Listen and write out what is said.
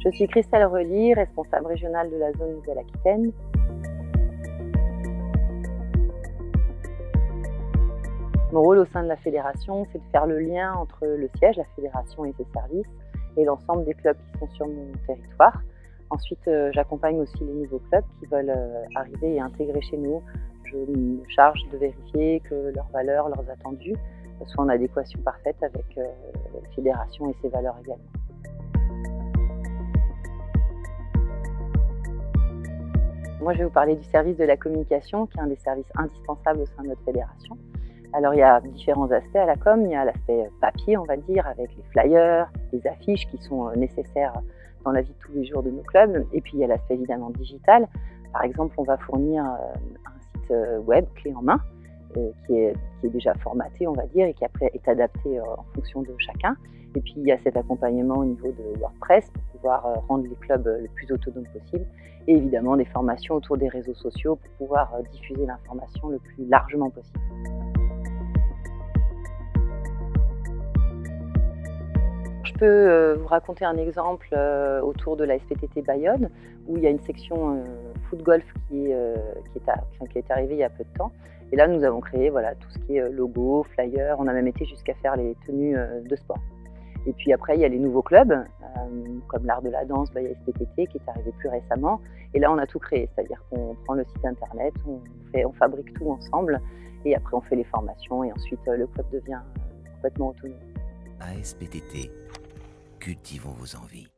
Je suis Christelle Rely, responsable régionale de la zone Nouvelle-Aquitaine. Mon rôle au sein de la fédération, c'est de faire le lien entre le siège, la fédération et ses services, et l'ensemble des clubs qui sont sur mon territoire. Ensuite, j'accompagne aussi les nouveaux clubs qui veulent arriver et intégrer chez nous. Je me charge de vérifier que leurs valeurs, leurs attendus soient en adéquation parfaite avec la fédération et ses valeurs également. Moi, je vais vous parler du service de la communication, qui est un des services indispensables au sein de notre fédération. Alors, il y a différents aspects à la com. Il y a l'aspect papier, on va dire, avec les flyers, les affiches qui sont nécessaires dans la vie de tous les jours de nos clubs. Et puis, il y a l'aspect évidemment digital. Par exemple, on va fournir un site web clé en main qui est déjà formaté, on va dire, et qui après est adapté en fonction de chacun. Et puis, il y a cet accompagnement au niveau de WordPress pour pouvoir rendre les clubs le plus autonomes possible. Et évidemment, des formations autour des réseaux sociaux pour pouvoir diffuser l'information le plus largement possible. Je peux vous raconter un exemple autour de la SPTT Bayonne, où il y a une section foot-golf qui est arrivée il y a peu de temps. Et là, nous avons créé tout ce qui est logo, flyer, on a même été jusqu'à faire les tenues de sport. Et puis après, il y a les nouveaux clubs, comme l'art de la danse, il y a SPTT qui est arrivé plus récemment. Et là, on a tout créé, c'est-à-dire qu'on prend le site internet, on fabrique tout ensemble, et après on fait les formations, et ensuite le club devient complètement autonome. ASPTT, cultivons vos envies.